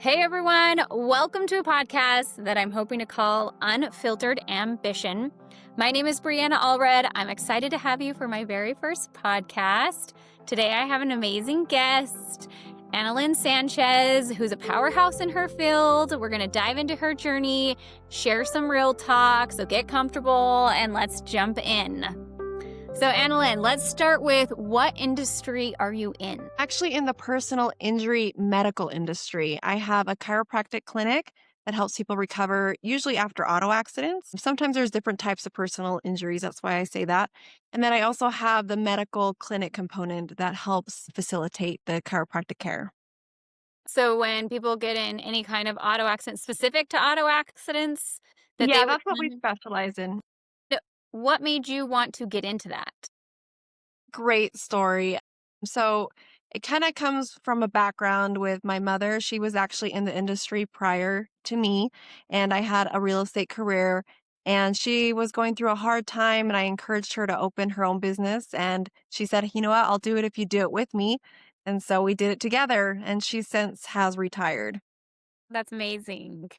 Hey everyone, welcome to a podcast that I'm hoping to call Unfiltered Ambition. My name is Brianna Allred. I'm excited to have you for my very first podcast. Today I have an amazing guest, Annelyn Sanchez, who's a powerhouse in her field. We're going to dive into her journey, share some real talk, so get comfortable and let's jump in. So Annelyn, let's start with what industry are you in? Actually, in the personal injury medical industry, I have a chiropractic clinic that helps people recover, usually after auto accidents. Sometimes there's different types of personal injuries. That's why I say that. And then I also have the medical clinic component that helps facilitate the chiropractic care. So when people get in any kind of auto accident specific to auto accidents that they Yeah, would that's what we come, specialize in. so what made you want to get into that? Great story. So it kind of comes from a background with my mother. She was actually in the industry prior to me, and I had a real estate career. And she was going through a hard time, and I encouraged her to open her own business. And she said, "You know what? I'll do it if you do it with me." And so we did it together, and she since has retired. That's amazing.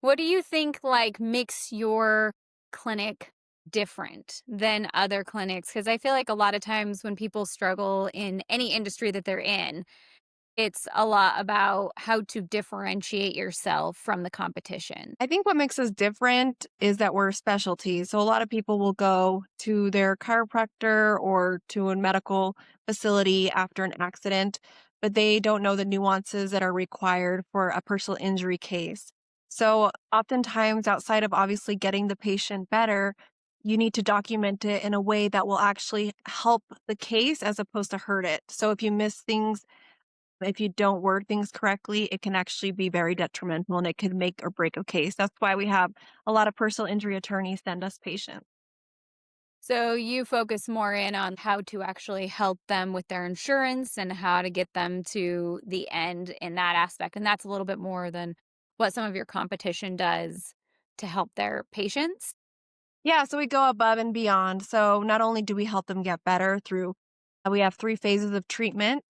What do you think makes your clinic different than other clinics? Because I feel like a lot of times when people struggle in any industry that they're in, it's a lot about how to differentiate yourself from the competition. I think what makes us different is that we're specialties. So a lot of people will go to their chiropractor or to a medical facility after an accident, but they don't know the nuances that are required for a personal injury case. So oftentimes, outside of obviously getting the patient better, you need to document it in a way that will actually help the case as opposed to hurt it. So if you miss things, if you don't word things correctly, it can actually be very detrimental and it could make or break a case. That's why we have a lot of personal injury attorneys send us patients. So you focus more in on how to actually help them with their insurance and how to get them to the end in that aspect. And that's a little bit more than what some of your competition does to help their patients. Yeah, so we go above and beyond. So not only do we help them get better through, we have 3 phases of treatment,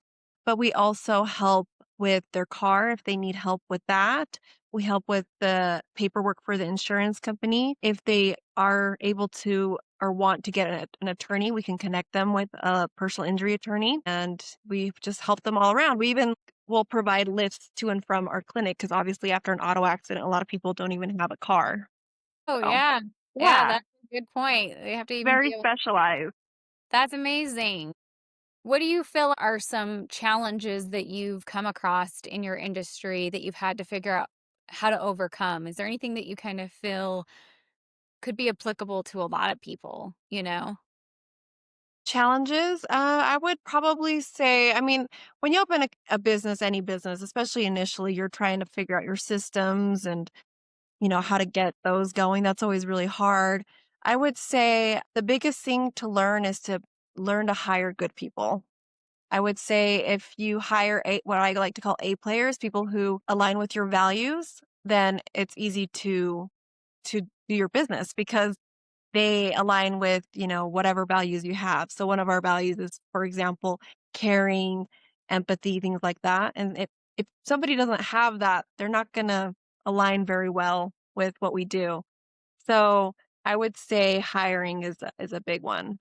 but we also help with their car if they need help with that. We help with the paperwork for the insurance company. If they are able to or want to get an attorney, we can connect them with a personal injury attorney and we just help them all around. We even will provide lifts to and from our clinic because obviously after an auto accident, a lot of people don't even have a car. Oh, So, yeah. Yeah, yeah. that's a good point. They have to even Very be able. specialized. That's amazing. What do you feel are some challenges that you've come across in your industry that you've had to figure out how to overcome? Is there anything that you kind of feel could be applicable to a lot of people, you know? Challenges? I would probably say, I mean, when you open a business, any business, especially initially, you're trying to figure out your systems and, how to get those going. That's always really hard. I would say the biggest thing to learn is to learn to hire good people. I would say if you hire what I like to call A players, people who align with your values, then it's easy to do your business because they align with, whatever values you have. So one of our values is, for example, caring, empathy, things like that. And if somebody doesn't have that, they're not going to align very well with what we do. So I would say hiring is a big one,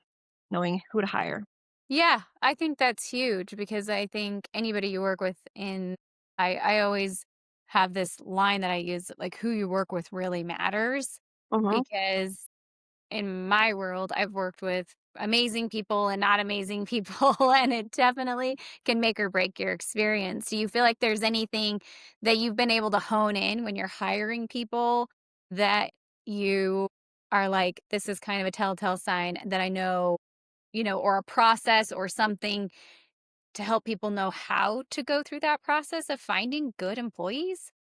knowing who to hire. Yeah, I think that's huge because I think anybody you work with I always have this line that I use, like who you work with really matters Hmm. because in my world, I've worked with amazing people and not amazing people, and it definitely can make or break your experience. Do you feel like there's anything that you've been able to hone in when you're hiring people that you are like, this is kind of a telltale sign that I know, or a process or something to help people know how to go through that process of finding good employees?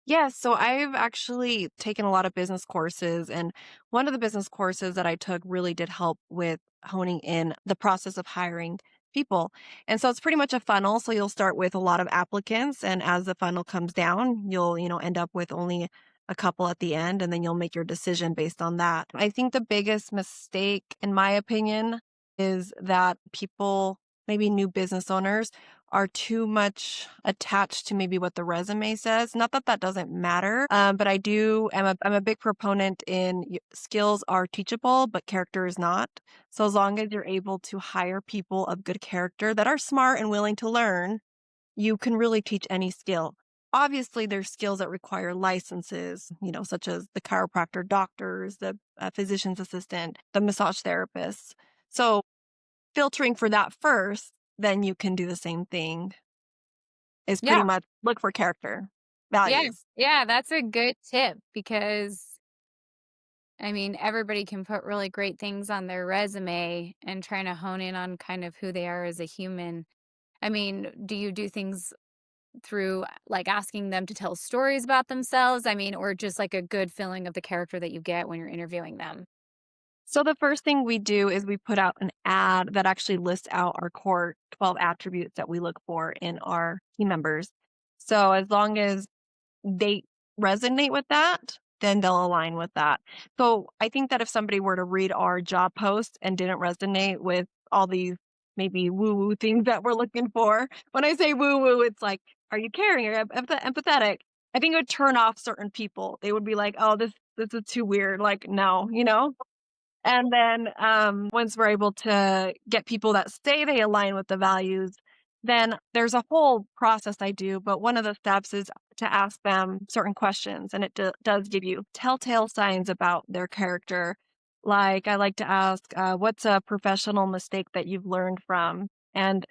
Yes, so I've actually taken a lot of business courses, and one of the business courses that I took really did help with honing in the process of hiring people. And so it's pretty much a funnel. So you'll start with a lot of applicants, and as the funnel comes down, you'll, end up with only a couple at the end, and then you'll make your decision based on that. I think the biggest mistake, in my opinion, is that people, maybe new business owners, are too much attached to maybe what the resume says. Not that that doesn't matter, but I'm a big proponent in skills are teachable, but character is not. So as long as you're able to hire people of good character that are smart and willing to learn, you can really teach any skill. Obviously, there's skills that require licenses, such as the chiropractor, doctors, the physician's assistant, the massage therapists. So filtering for that first, then you can do the same thing is pretty Yeah. much look for character, Yeah. values. Yeah. That's a good tip because everybody can put really great things on their resume and trying to hone in on kind of who they are as a human. Do you do things through like asking them to tell stories about themselves? Or just like a good feeling of the character that you get when you're interviewing them? So the first thing we do is we put out an ad that actually lists out our core 12 attributes that we look for in our team members. So as long as they resonate with that, then they'll align with that. So I think that if somebody were to read our job post and didn't resonate with all these maybe woo woo things that we're looking for, when I say woo woo, it's like, are you caring? Are you empathetic? I think it would turn off certain people. They would be like, oh, this is too weird. Like, no. And then once we're able to get people that say they align with the values, then there's a whole process I do. But one of the steps is to ask them certain questions. And it does give you telltale signs about their character. Like I like to ask, what's a professional mistake that you've learned from? And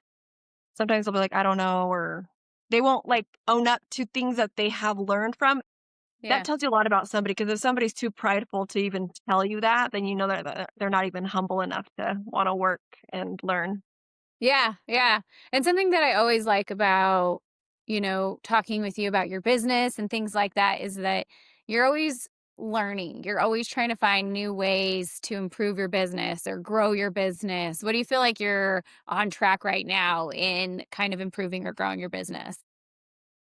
sometimes they'll be like, I don't know, or they won't like own up to things that they have learned from. That Yeah. tells you a lot about somebody, because if somebody's too prideful to even tell you that, then you know that they're not even humble enough to wanna work and learn. Yeah, yeah. And something that I always like about, talking with you about your business and things like that is that you're always learning. You're always trying to find new ways to improve your business or grow your business. What do you feel like you're on track right now in kind of improving or growing your business?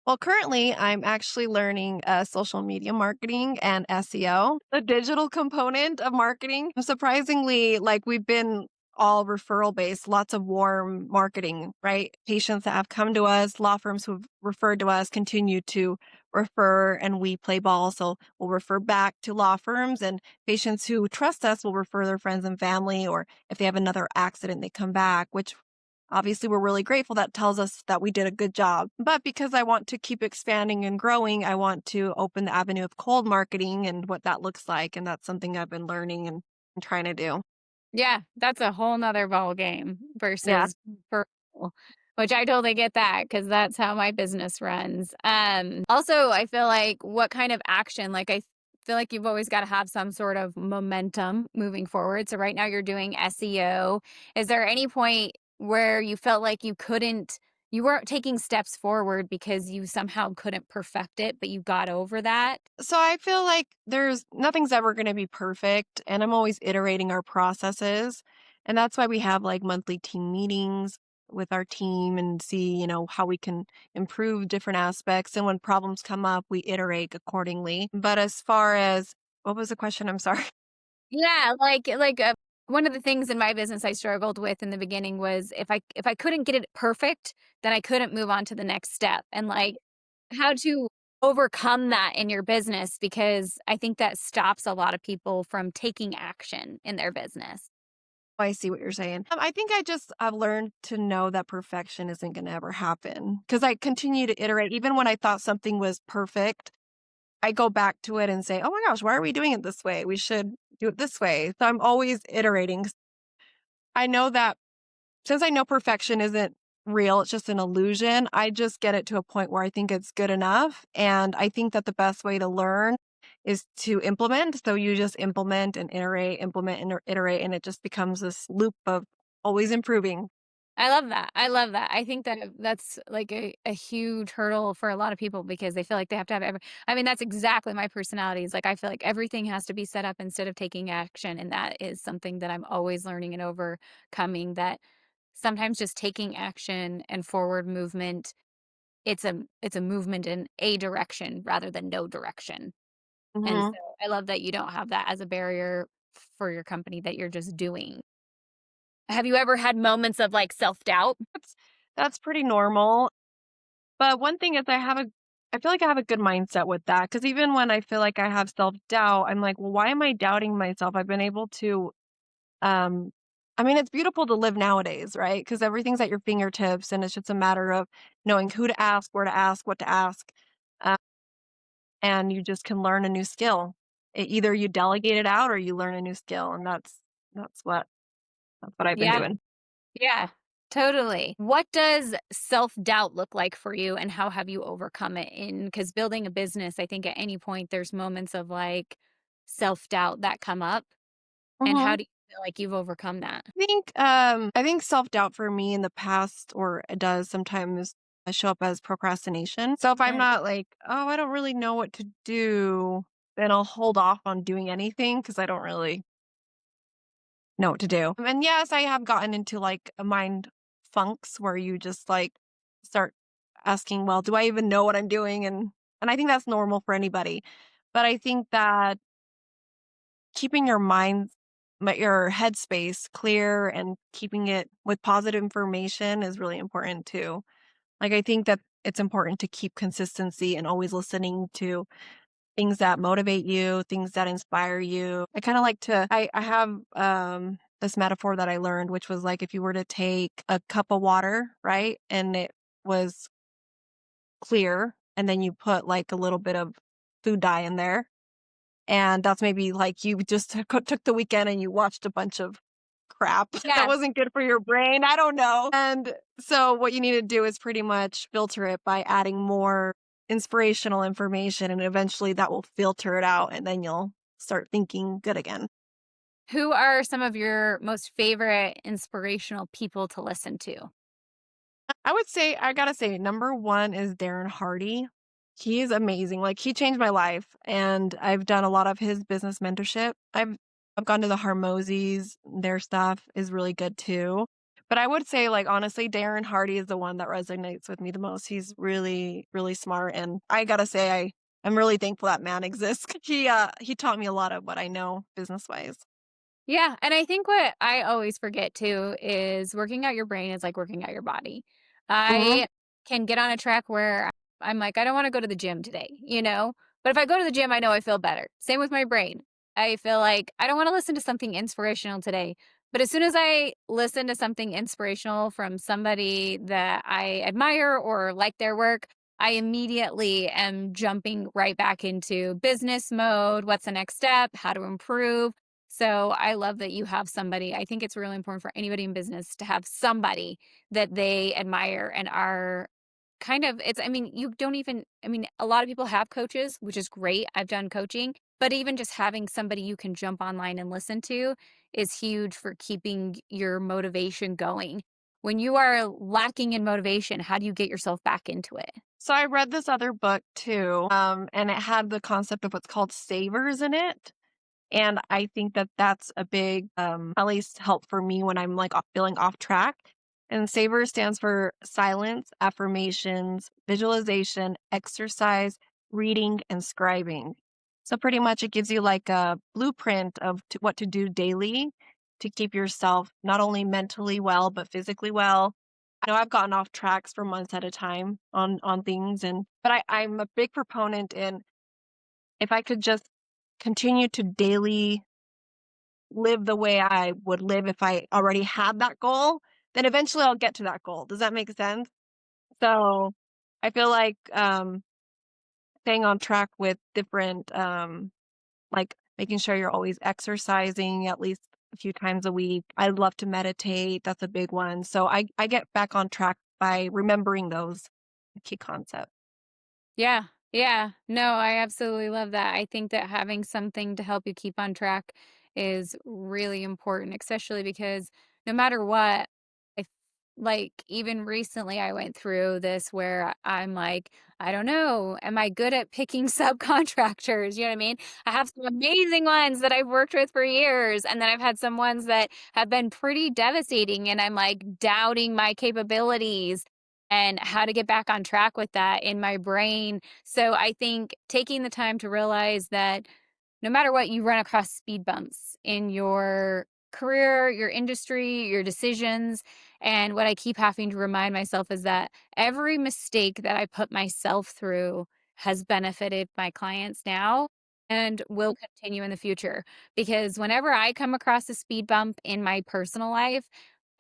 Well, currently, I'm actually learning social media marketing and SEO, the digital component of marketing. Surprisingly, like we've been all referral based, lots of warm marketing, right? Patients that have come to us, law firms who've referred to us continue to refer, and we play ball. So we'll refer back to law firms, and patients who trust us will refer their friends and family, or if they have another accident, they come back, which obviously, we're really grateful. That tells us that we did a good job. But because I want to keep expanding and growing, I want to open the avenue of cold marketing and what that looks like. And that's something I've been learning and trying to do. Yeah, that's a whole nother ball game Yeah. versus personal, which I totally get that because that's how my business runs. Also, I feel like what kind of action, like I feel like you've always got to have some sort of momentum moving forward. So right now you're doing SEO. Is there any point where you felt like you weren't taking steps forward because you somehow couldn't perfect it, but you got over that? So I feel like there's nothing's ever going to be perfect. And I'm always iterating our processes. And that's why we have like monthly team meetings with our team and see, how we can improve different aspects. And when problems come up, we iterate accordingly. But as far as what was the question? I'm sorry. Yeah, one of the things in my business I struggled with in the beginning was if I couldn't get it perfect, then I couldn't move on to the next step, and, like, how to overcome that in your business because I think that stops a lot of people from taking action in their business. I see what you're saying. I think I've learned to know that perfection isn't going to ever happen, because I continue to iterate. Even when I thought something was perfect, I go back to it and say, oh my gosh, why are we doing it this way? We should do it this way. So I'm always iterating. I know that since I know perfection isn't real, it's just an illusion, I just get it to a point where I think it's good enough. And I think that the best way to learn is to implement. So you just implement and iterate, and it just becomes this loop of always improving. I love that. I love that. I think that that's like a huge hurdle for a lot of people because they feel like they have to have that's exactly my personality. Is like I feel like everything has to be set up instead of taking action. And that is something that I'm always learning and overcoming that sometimes just taking action and forward movement, it's a movement in a direction rather than no direction. And Mhm. so I love that you don't have that as a barrier for your company that you're just doing. Have you ever had moments of like self-doubt? That's pretty normal. But one thing is I feel like I have a good mindset with that because even when I feel like I have self-doubt, I'm like, "Well, why am I doubting myself?" I've been able to, um I mean, it's beautiful to live nowadays, right? Because everything's at your fingertips, and it's just a matter of knowing who to ask, where to ask, what to ask, uh, and you just can learn a new skill. Either you delegate it out or you learn a new skill, and that's what that's what I've been Yeah. doing. Yeah, totally. What does self-doubt look like for you and how have you overcome it in cuz building a business, I think at any point there's moments of like self-doubt that come up and how Mhm. do you feel like you've overcome that? I think self-doubt for me in the past, or it does sometimes show up as procrastination. So if I'm Mm. not like, "Oh, I don't really know what to do," then I'll hold off on doing anything because I don't really know what to do. And yes, I have gotten into like a mind funks where you just like start asking, "Well, do I even know what I'm doing?" And I think that's normal for anybody. But I think that keeping your mind your headspace clear and keeping it with positive information is really important too. Like, I think that it's important to keep consistency and always listening to things that motivate you, things that inspire you. I kinda like to I have, this metaphor that I learned, which was like if you were to take a cup of water, right, and it was clear, and then you put, like, a little bit of food dye in there, and that's maybe like you just took the weekend and you watched a bunch of crap that Yeah. wasn't good for your brain. I don't know. And so what you need to do is pretty much filter it by adding more inspirational information, and eventually that will filter it out and then you'll start thinking good again. Who are some of your most favorite inspirational people to listen to? I would say I gotta say number 1 is Darren Hardy. He is amazing, like, he changed my life, and I've done a lot of his business mentorship. I've gone to the Harmosies, their stuff is really good too. But I would say, like, honestly, Darren Hardy is the one that resonates with me the most. He's really, really smart, and I gotta say I'm really thankful that man exists. He taught me a lot of what I know business-wise. Yeah, and I think what I always forget too is working out your brain is like working out your body. Mhm. I can get on a track where I'm like, I don't want to go to the gym today, you know? But if I go to the gym, I know I feel better. Same with my brain. I feel like I don't want to listen to something inspirational today. But as soon as I listen to something inspirational from somebody that I admire or like their work, I immediately am jumping right back into business mode. What's the next step? How to improve? So I love that you have somebody. I think it's really important for anybody in business to have somebody that they admire and are kind of it's I mean, you don't even I mean, a lot of people have coaches, which is great. I've done coaching, but even just having somebody you can jump online and listen to is huge for keeping your motivation going. When you are lacking in motivation, how do you get yourself back into it? So I read this other book too, and it had the concept of what's called savers in it. And I think that that's a big, at least help for me when I'm like feeling off track. And SAVER stands for silence, affirmations, visualization, exercise, reading, and scribing. So pretty much it gives you like a blueprint of what to do daily to keep yourself not only mentally well, but physically well. I know I've gotten off tracks for months at a time on things, and but I'm a big proponent in if I could just continue to daily live the way I would live if I already had that goal, then eventually I'll get to that goal. Does that make sense? So, I feel like, staying on track with different, like, making sure you're always exercising at least a few times a week. I love to meditate, that's a big one. So I get back on track by remembering those key concepts. Yeah. Yeah. No, I absolutely love that. I think that having something to help you keep on track is really important, especially because no matter what, if like even recently I went through this where I'm like, I don't know, am I good at picking subcontractors? You know what I mean? I have some amazing ones that I've worked with for years, and then I've had some ones that have been pretty devastating, and I'm like doubting my capabilities and how to get back on track with that in my brain. So I think taking the time to realize that no matter what, you run across speed bumps in your career, your industry, your decisions. And what I keep having to remind myself is that every mistake that I put myself through has benefited my clients now and will continue in the future. Because whenever I come across a speed bump in my personal life,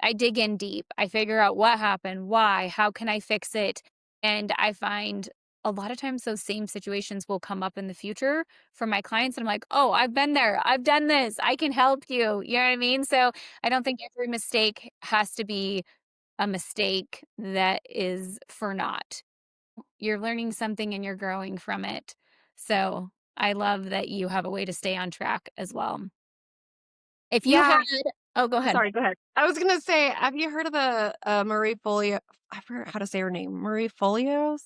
I dig in deep. I figure out what happened, why, how can I fix it? And I find a lot of times those same situations will come up in the future for my clients. And I'm like, oh, I've been there. I've done this. I can help you. You know what I mean? So I don't think every mistake has to be a mistake that is for naught. You're learning something and you're growing from it. So I love that you have a way to stay on track as well. If you Yeah. had, oh, go ahead. Sorry, go ahead. I was gonna say, have you heard of the Marie Folio? I forgot how to say her name. Marie Folios.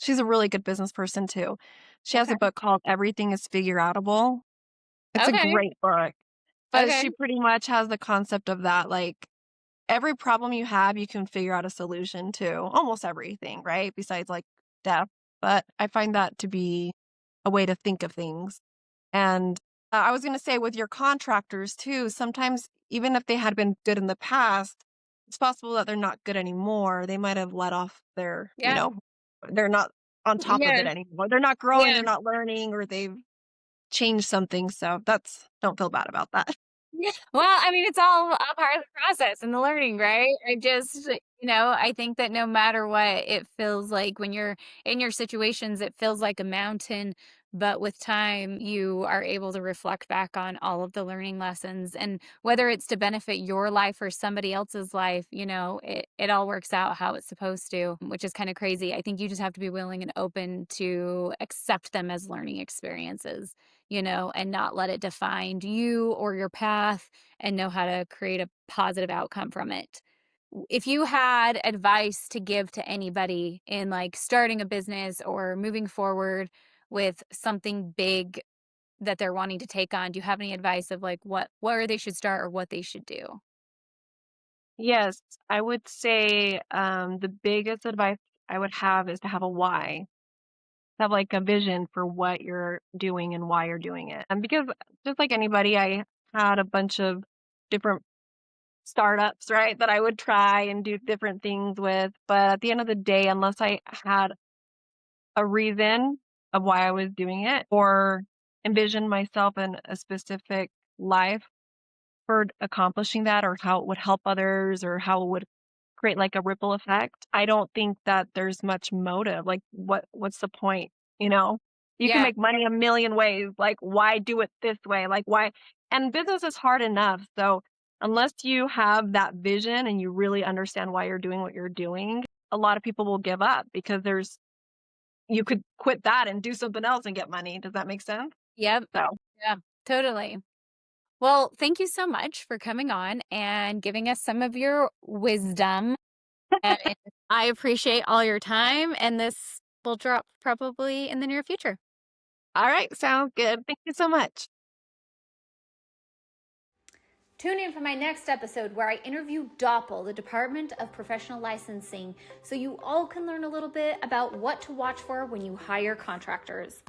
She's a really good business person too. She has Okay. a book called Everything is Figure Outable. It's a Okay. great book, but Okay. she pretty much has the concept of that, like every problem you have, you can figure out a solution to almost everything, right? Besides like death. But I find that to be a way to think of things. And I was going to say with your contractors too, sometimes even if they had been good in the past, it's possible that they're not good anymore. They might have let off their, Yeah. they're not on top of Yeah. it anymore. They're not growing, Yeah. they're not learning, or they've changed something. So don't feel bad about that. Yeah. Well, I mean, it's all a part of the process and the learning, right? I just, I think that no matter what, it feels like when you're in your situations, it feels like a mountain. But with time, you are able to reflect back on all of the learning lessons. And whether it's to benefit your life or somebody else's life, it all works out how it's supposed to, which is kind of crazy. I think you just have to be willing and open to accept them as learning experiences, and not let it define you or your path, and know how to create a positive outcome from it. If you had advice to give to anybody in like starting a business or moving forward with something big that they're wanting to take on, do you have any advice of like where they should start or what they should do? Yes, I would say the biggest advice I would have is to have a why, have like a vision for what you're doing and why you're doing it. And because just like anybody, I had a bunch of different startups, right, that I would try and do different things with. But at the end of the day, unless I had a reason of why I was doing it or envisioned myself in a specific life for accomplishing that or how it would help others or how it would create like a ripple effect, I don't think that there's much motive. Like what's the point, you know? You can Yeah. make money a million ways. Like why do it this way? Like why and business is hard enough. So unless you have that vision and you really understand why you're doing what you're doing, a lot of people will give up because you could quit that and do something else and get money. Does that make sense? Yep. So Yeah, totally. Well, thank you so much for coming on and giving us some of your wisdom. And I appreciate all your time, and this will drop probably in the near future. all right, sounds good. Thank you so much. Tune in for my next episode where I interview DOPL, the Department of Professional Licensing, so you all can learn a little bit about what to watch for when you hire contractors.